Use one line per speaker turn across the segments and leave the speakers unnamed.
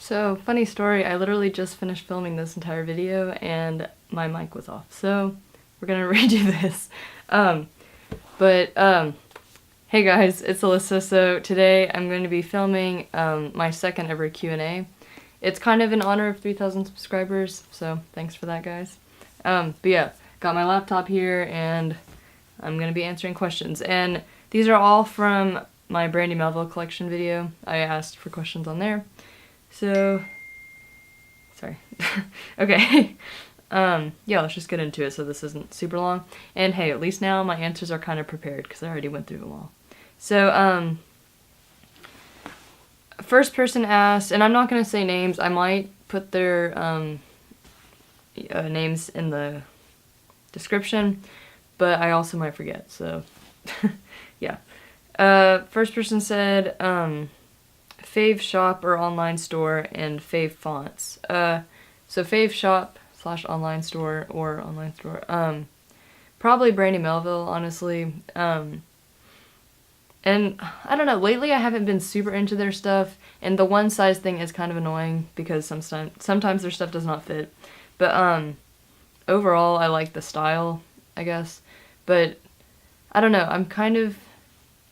So, funny story, I literally just finished filming this entire video and my mic was off, so we're gonna redo this. Hey guys, it's Alyssa. So today I'm going to be filming my second ever Q&A. It's kind of in honor of 3,000 subscribers, so thanks for that, guys. But yeah, got my laptop here and I'm gonna be answering questions. And these are all from my Brandy Melville collection video. I asked for questions on there. So, sorry. Okay. Yeah, let's just get into it so this isn't super long. And hey, at least now my answers are kind of prepared because I already went through them all. So, first person asked, and I'm not going to say names, I might put their names in the description, but I also might forget, so yeah. First person said, fave shop or online store and fave fonts. So fave shop / online store or online store. Probably Brandy Melville, honestly. And I don't know, lately I haven't been super into their stuff, and the one size thing is kind of annoying because sometimes their stuff does not fit. But overall I like the style, I guess. But I don't know,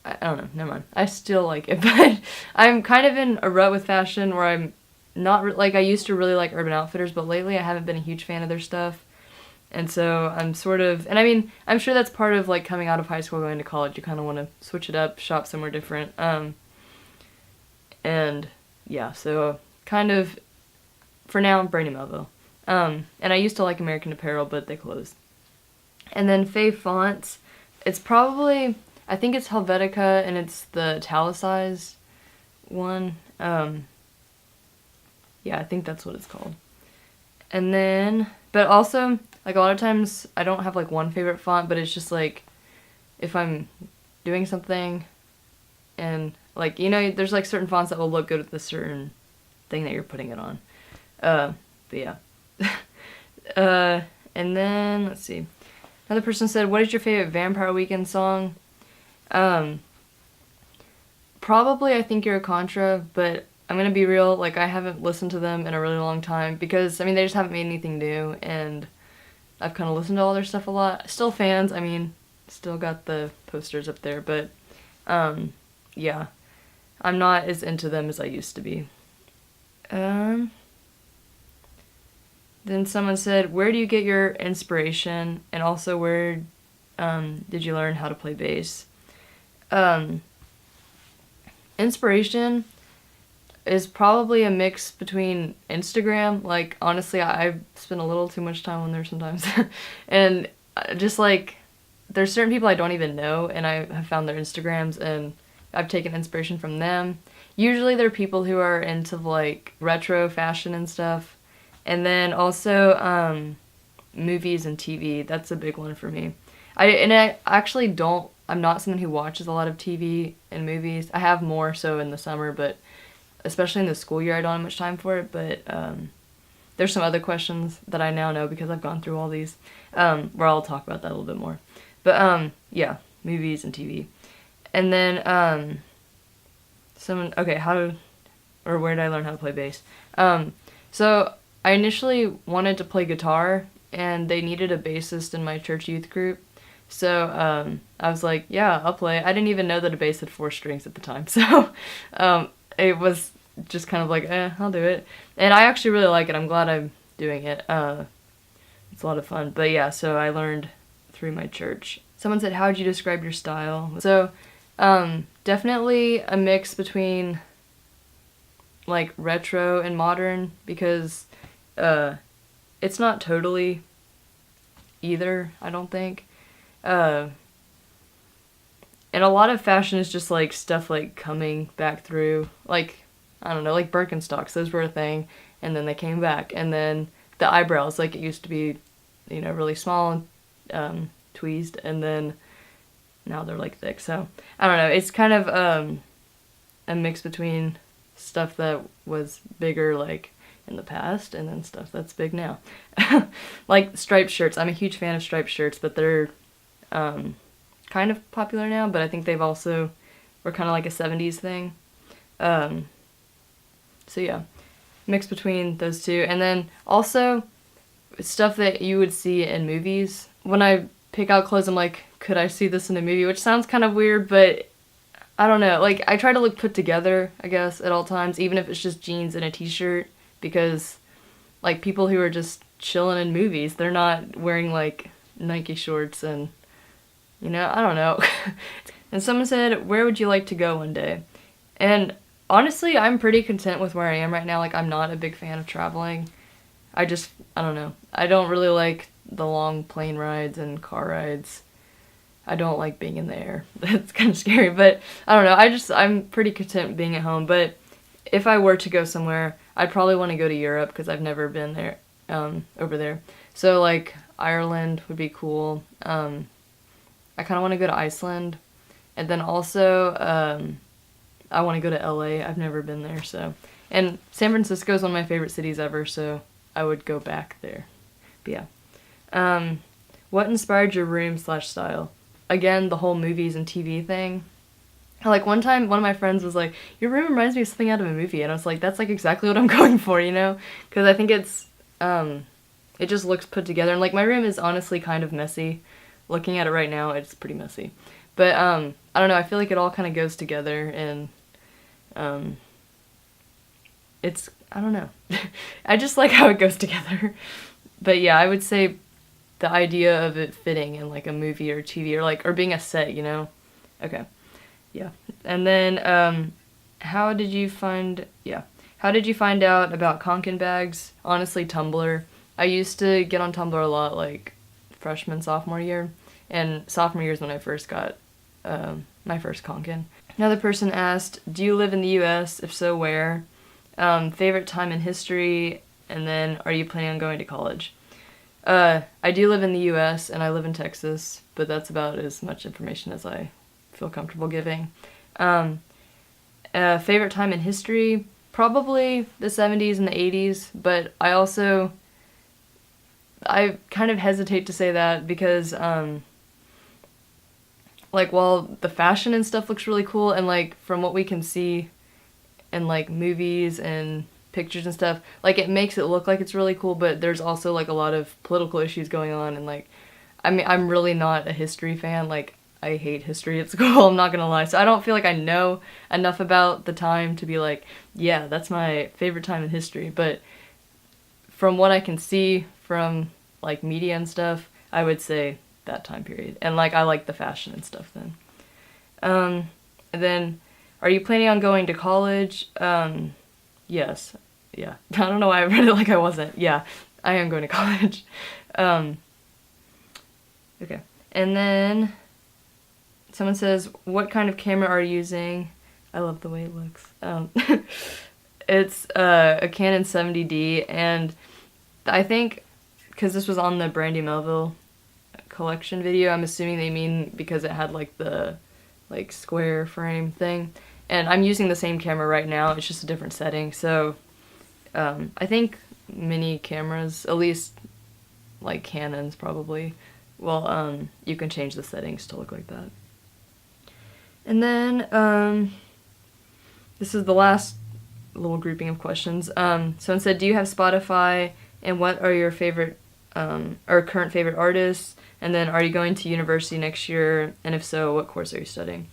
I don't know, never mind. I still like it, but I'm kind of in a rut with fashion where I'm not, I used to really like Urban Outfitters, but lately I haven't been a huge fan of their stuff. And so I'm sort of, and I mean, I'm sure that's part of, coming out of high school, going to college. You kind of want to switch it up, shop somewhere different. And yeah, so kind of, for now, Brandy Melville. And I used to like American Apparel, but they closed. And then fave fonts, it's probably, I think it's Helvetica, and it's the italicized one. Yeah, I think that's what it's called. And then, but also, a lot of times, I don't have, one favorite font, but it's just, if I'm doing something, and, there's, certain fonts that will look good with a certain thing that you're putting it on. But yeah. And then, let's see. Another person said, what is your favorite Vampire Weekend song? Probably I Think You're a Contra, but I'm gonna be real, I haven't listened to them in a really long time because, they just haven't made anything new, and I've kind of listened to all their stuff a lot. Still fans, still got the posters up there, but, yeah. I'm not as into them as I used to be. Then someone said, where do you get your inspiration, and also where, did you learn how to play bass? Inspiration is probably a mix between Instagram, honestly, I spend a little too much time on there sometimes, and just, there's certain people I don't even know, and I have found their Instagrams, and I've taken inspiration from them. Usually they're people who are into, retro fashion and stuff, and then also, movies and TV, that's a big one for me. I actually don't, I'm not someone who watches a lot of TV and movies. I have more so in the summer, but especially in the school year, I don't have much time for it, but there's some other questions that I now know because I've gone through all these, where I'll talk about that a little bit more. But, yeah, movies and TV. And then, where did I learn how to play bass? So, I initially wanted to play guitar, and they needed a bassist in my church youth group. So, I was like, yeah, I'll play. I didn't even know that a bass had 4 strings at the time, so, it was just kind of I'll do it. And I actually really like it. I'm glad I'm doing it. It's a lot of fun. But yeah, so I learned through my church. Someone said, how would you describe your style? So, definitely a mix between, retro and modern, because, it's not totally either, I don't think. And a lot of fashion is just, stuff, coming back through, I don't know, Birkenstocks, those were a thing, and then they came back, and then the eyebrows, it used to be, really small and, tweezed, and then now they're, thick, so, I don't know, it's kind of, a mix between stuff that was bigger, in the past, and then stuff that's big now. Striped shirts, I'm a huge fan of striped shirts, but they're, kind of popular now, but I think they've also were kind of a 70s thing. So yeah. mix between those two. And then also stuff that you would see in movies. When I pick out clothes, I'm like, could I see this in a movie? Which sounds kind of weird, but I don't know. Like, I try to look put together, I guess, at all times, even if it's just jeans and a t-shirt, because, like, people who are just chilling in movies, they're not wearing, like, Nike shorts and, you know, I don't know. And someone said, where would you like to go one day? And honestly, I'm pretty content with where I am right now. Like, I'm not a big fan of traveling. I don't know. I don't really like the long plane rides and car rides. I don't like being in the air. That's kind of scary, but I don't know. I'm pretty content being at home. But if I were to go somewhere, I'd probably want to go to Europe because I've never been there, over there. So, like, Ireland would be cool. I kind of want to go to Iceland. And then also, I want to go to LA. I've never been there, so. And San Francisco is one of my favorite cities ever, so I would go back there. But yeah. What inspired your room/style? Again, the whole movies and TV thing. Like, one time, one of my friends was like, your room reminds me of something out of a movie. And I was like, that's, like, exactly what I'm going for, you know? Because I think it's, it just looks put together. And, like, my room is honestly kind of messy. Looking at it right now, it's pretty messy. But, I don't know, I feel like it all kind of goes together, and, it's, I don't know. I just like how it goes together. But yeah, I would say the idea of it fitting in, like, a movie or TV, or, like, or being a set, you know? Okay. Yeah. And then, how did you find out about konkan bags? Honestly, Tumblr. I used to get on Tumblr a lot, like, freshman, sophomore year. And sophomore year is when I first got my first konkan. Another person asked, do you live in the US? If so, where? Favorite time in history? And then, are you planning on going to college? I do live in the US, and I live in Texas, but that's about as much information as I feel comfortable giving. Favorite time in history? Probably the 70s and the 80s, but I kind of hesitate to say that because, like, while the fashion and stuff looks really cool, and, like, from what we can see in, like, movies and pictures and stuff, like, it makes it look like it's really cool, but there's also, like, a lot of political issues going on, and, like, I mean, I'm really not a history fan. Like, I hate history at school, I'm not gonna lie, so I don't feel like I know enough about the time to be like, yeah, that's my favorite time in history, but from what I can see from, like, media and stuff, I would say that time period. And, like, I like the fashion and stuff then. And then, are you planning on going to college? Yes. Yeah. I don't know why I read it like I wasn't. Yeah, I am going to college. Okay. And then, someone says, what kind of camera are you using? I love the way it looks. It's a Canon 70D, and I think, because this was on the Brandy Melville collection video, I'm assuming they mean because it had, like, the, like, square frame thing. And I'm using the same camera right now, it's just a different setting, so I think mini cameras, at least, like, Canons probably, well, you can change the settings to look like that. And then, this is the last little grouping of questions. Someone said, do you have Spotify, and what are your favorite, or current favorite artists? And then, are you going to university next year? And if so, what course are you studying?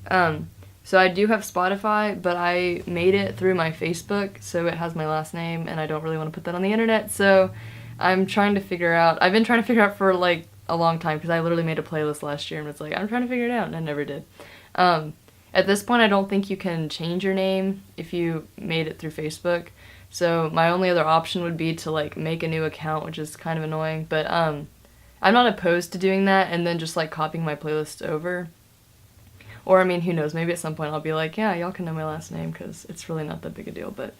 So I do have Spotify, but I made it through my Facebook, so it has my last name, and I don't really want to put that on the internet, so I've been trying to figure out for, like, a long time, because I literally made a playlist last year, and was like, I'm trying to figure it out, and I never did. At this point, I don't think you can change your name if you made it through Facebook, so my only other option would be to, like, make a new account, which is kind of annoying, but, I'm not opposed to doing that, and then just, like, copying my playlist over. Or, I mean, who knows, maybe at some point I'll be like, yeah, y'all can know my last name, because it's really not that big a deal, but,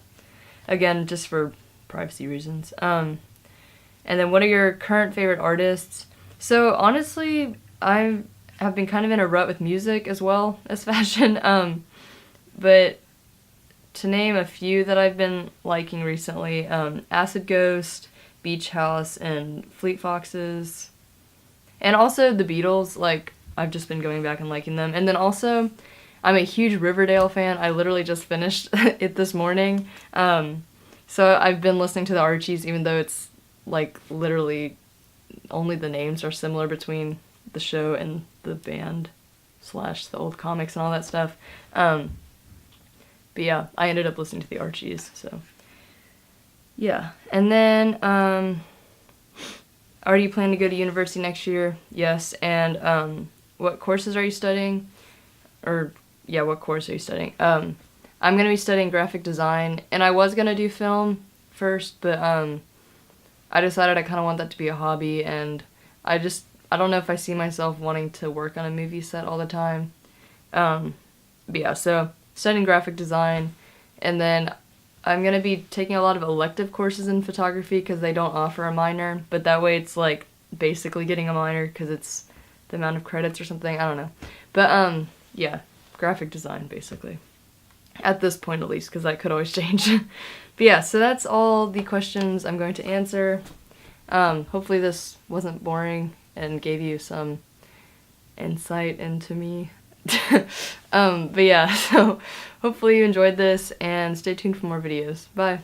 again, just for privacy reasons. And then, what are your current favorite artists? So, honestly, I have been kind of in a rut with music as well as fashion, but to name a few that I've been liking recently, Acid Ghost, Beach House, and Fleet Foxes, and also the Beatles, like, I've just been going back and liking them. And then also, I'm a huge Riverdale fan. I literally just finished it this morning. So I've been listening to the Archies, even though it's like literally only the names are similar between the show and the band / the old comics and all that stuff. But yeah, I ended up listening to the Archies, so yeah. And then are you planning to go to university next year? Yes. And what courses are you studying? Or yeah, what course are you studying? I'm gonna be studying graphic design, and I was gonna do film first, but I decided I kind of want that to be a hobby, and I don't know if I see myself wanting to work on a movie set all the time. But yeah, so studying graphic design, and then I'm gonna be taking a lot of elective courses in photography because they don't offer a minor, but that way it's like basically getting a minor because it's the amount of credits or something. I don't know, but yeah, graphic design basically. At this point at least, because that could always change. But yeah, so that's all the questions I'm going to answer. Hopefully this wasn't boring and gave you some insight into me. But yeah, so hopefully you enjoyed this, and stay tuned for more videos. Bye!